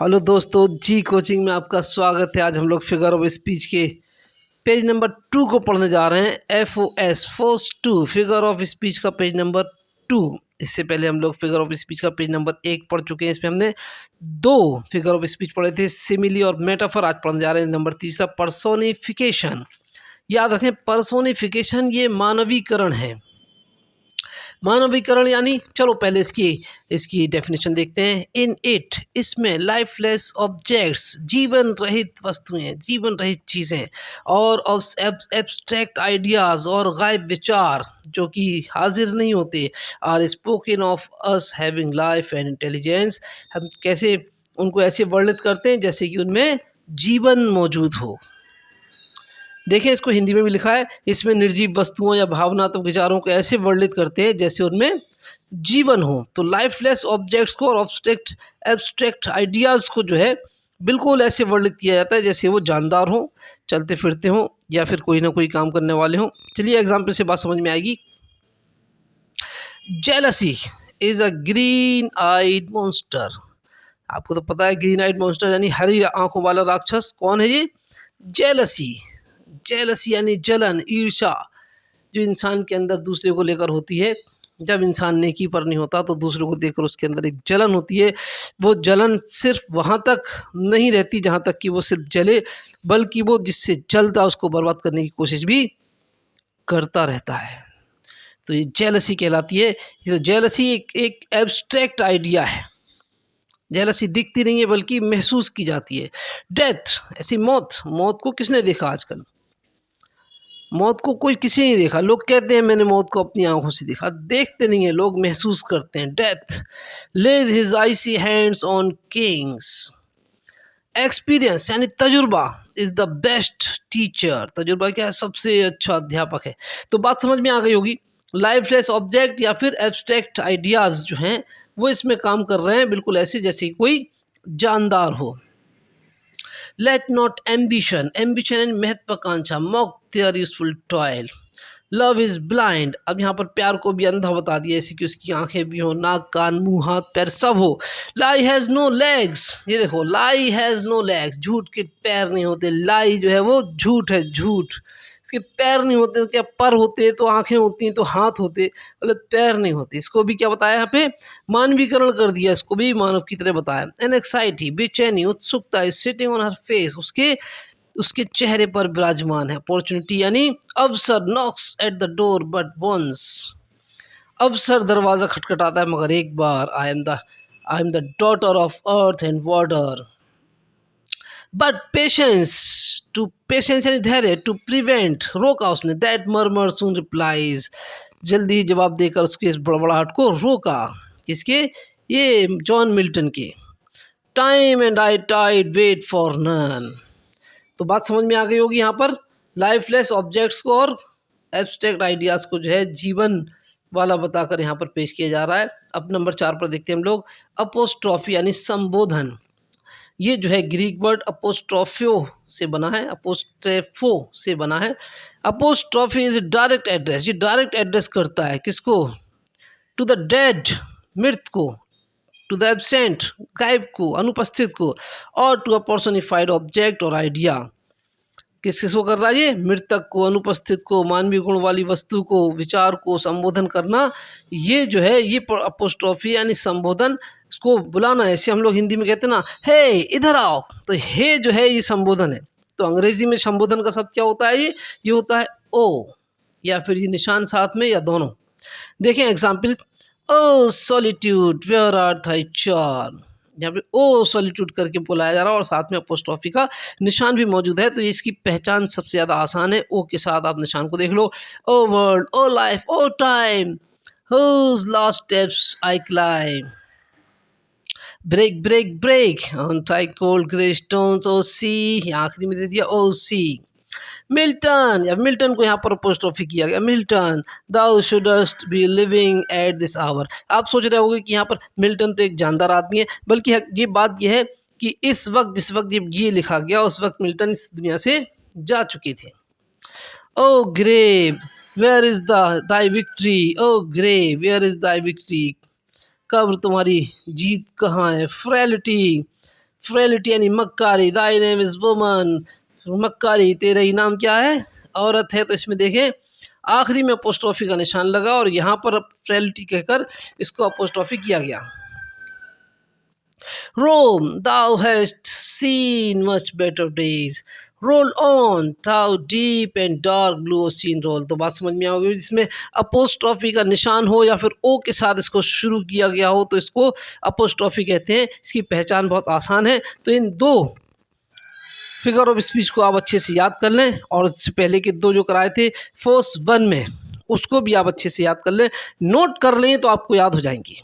Hello दोस्तों, जी coaching में आपका स्वागत है। आज हम लोग फिगर ऑफ स्पीच के पेज नंबर 2 को पढ़ने जा रहे हैं। FOS first 2 figure of speech का पेज नंबर 2। इससे पहले हम लोग फिगर ऑफ स्पीच का पेज नंबर 1 पढ़ चुके हैं। इसमें हमने 2 फिगर ऑफ स्पीच पढ़े थे, सिमिली और मेटाफर। आज पढ़ने जा रहे हैं नंबर 3 पर्सोनिफिकेशन। याद रखें, पर्सोनिफिकेशन ये मानवीकरण है। मानवीकरण यानी, चलो पहले इसकी इसकी डेफिनेशन देखते हैं। इन इट, इसमें लाइफलेस ऑब्जेक्ट्स, जीवन रहित वस्तुएं, जीवन रहित चीज़ें, और एब्स्ट्रैक्ट आइडियाज़, और गायब विचार जो कि हाजिर नहीं होते, are spoken of us having life and intelligence. हम कैसे उनको ऐसे वर्णित करते हैं जैसे कि उनमें जीवन मौजूद हो। देखें, इसको हिंदी में भी लिखा है। इसमें निर्जीव वस्तुओं या भावनात्मक विचारों को ऐसे वर्णित करते हैं जैसे उनमें जीवन हो। तो लाइफलेस ऑब्जेक्ट्स को और एब्स्ट्रैक्ट आइडियाज़ को जो है बिल्कुल ऐसे वर्णित किया जाता है जैसे वो जानदार हों, चलते फिरते हों, या फिर कोई ना कोई काम करने वाले हों। चलिए एग्जाम्पल से बात समझ में आएगी। Jealousy is a green eyed monster. आपको तो पता है, ग्रीन आइड मॉन्स्टर यानी हरी आंखों वाला राक्षस। कौन है ये? जेलसी। जेलसी यानी जलन, ईर्ष्या, जो इंसान के अंदर दूसरे को लेकर होती है। जब इंसान नेकी पर नहीं होता तो दूसरों को देखकर उसके अंदर एक जलन होती है। वो जलन सिर्फ वहाँ तक नहीं रहती जहाँ तक कि वो सिर्फ जले, बल्कि वो जिससे जलता उसको बर्बाद करने की कोशिश भी करता रहता है। तो ये जेलसी कहलाती है। तो जेलसी एक एब्स्ट्रैक्ट आइडिया है। जेलसी दिखती नहीं है बल्कि महसूस की जाती है। डेथ, ऐसी मौत। मौत को किसने देखा आजकल? मौत को कोई किसी नहीं देखा। लोग कहते हैं मैंने मौत को अपनी आंखों से देखा, देखते नहीं है, लोग महसूस करते हैं। Death lays his icy hands on kings. Experience यानी तजुर्बा इज द बेस्ट टीचर। तजुर्बा क्या है? सबसे अच्छा अध्यापक है। तो बात समझ में आ गई होगी। लाइफलेस ऑब्जेक्ट या फिर एब्स्ट्रैक्ट आइडियाज जो हैं वो इसमें काम कर रहे हैं बिल्कुल ऐसे जैसे कोई जानदार हो। लेट नॉट एम्बिशन, एम्बिशन यानी महत्वाकांक्षा, mock their useful toil. Love is blind, अब यहाँ पर प्यार को भी अंधा बता दिया, ऐसे कि उसकी आंखें भी हो, नाक, कान, मुंह, हाथ, पैर सब हो। लाई हैज़ नो लेग्स, ये देखो, लाई हैज़ नो लेग्स, झूठ के पैर नहीं होते। लाई जो है वो झूठ है, झूठ। इसके पैर नहीं होते तो क्या पर होते? तो आंखें होती हैं, तो हाथ होते, मतलब पैर नहीं होते। इसको भी क्या बताया यहाँ पे? मानवीकरण कर दिया, इसको भी मानव की तरह बताया। एनएक्साइटी, बेचैनी, उत्सुकता is sitting on her face, उसके उसके चेहरे पर विराजमान है। अपॉर्चुनिटी यानी अवसर, knocks at the door but once, अवसर दरवाज़ा खटखटाता है मगर एक बार। I am the daughter of earth and water. But patience, to patience यानी धैर्य, टू प्रिवेंट, रोका उसने। दैट मर्मर सून रिप्लाइज, जल्दी ही जवाब देकर उसके इस बड़बड़ाहट को रोका। किसके? ये जॉन मिल्टन के। Time and I tide wait for none. तो बात समझ में आ गई होगी। यहाँ पर लाइफलेस ऑब्जेक्ट्स को और एब्स्ट्रैक्ट आइडियाज़ को जो है जीवन वाला बताकर यहाँ पर पेश किया जा रहा है। अब नंबर 4 पर देखते हैं हम लोग। अपोस्ट्रॉफी यानी संबोधन। ये जो है ग्रीक वर्ड अपोस्ट्रोफियो से बना है, अपोस्ट्रेफो से बना है। अपोस्ट्रॉफी इज डायरेक्ट एड्रेस, ये डायरेक्ट एड्रेस करता है किसको? टू द डेड, मृत को। टू द एब्सेंट, गायब को, अनुपस्थित को। और टू अ पर्सोनिफाइड ऑब्जेक्ट और आइडिया, किस किस को कर रहा है ये? मृतक को, अनुपस्थित को, मानवीय गुण वाली वस्तु को, विचार को संबोधन करना। ये जो है ये अपोस्ट्रोफी यानी संबोधन, इसको बुलाना है। ऐसे हम लोग हिंदी में कहते हैं ना, हे इधर आओ, तो हे जो है ये संबोधन है। तो अंग्रेजी में संबोधन का शब्द क्या होता है? ये होता है ओ, या फिर ये निशान साथ में, या दोनों। देखें example. O solitude where are thy charm, यहाँ पे ओ सॉलिट्यूड करके बुलाया जा रहा है और साथ में अपोस्ट्रोफी का निशान भी मौजूद है। तो ये इसकी पहचान सबसे ज़्यादा आसान है। ओ के साथ आप निशान को देख लो। ओ world, O life, O time, whose last steps I climb, break break break on tight cold grey stones, ओ सी, यहाँ आखिरी में दे दिया ओ सी। मिल्टन, या मिल्टन को यहाँ पर अपोस्ट्रोफी किया गया। Milton, thou shouldst be living at this hour. आप सोच रहे होंगे कि यहाँ पर मिल्टन तो एक जानदार आदमी है, बल्कि ये बात यह है कि इस वक्त, जिस वक्त ये लिखा गया, उस वक्त मिल्टन इस दुनिया से जा चुके थे। O grave where is thy victory, O grave where is thy victory, कब्र तुम्हारी जीत कहाँ है। फ्रेलिटी, फ्रेलिटी यानी मक्कारी, दाई नेम इज वुमन, मक्कारी तेरा ही नाम क्या है, औरत है। तो इसमें देखें आखिरी में अपोस्ट्रोफी का निशान लगा और यहाँ पर फ्रेलिटी कहकर इसको अपोस्ट्रोफी किया गया। रोम thou hast seen much better days, roll on thou deep and dark blue ocean roll। तो बात समझ में आ गई, जिसमें अपोस्ट्रोफी का निशान हो या फिर ओ के साथ इसको शुरू किया गया हो तो इसको अपोस्ट्रोफी कहते हैं। इसकी पहचान बहुत आसान है। तो इन दो फिगर ऑफ स्पीच को आप अच्छे से याद कर लें और इससे पहले के दो जो कराए थे फोर्स 1 में उसको भी आप अच्छे से याद कर लें, नोट कर लें तो आपको याद हो जाएंगी।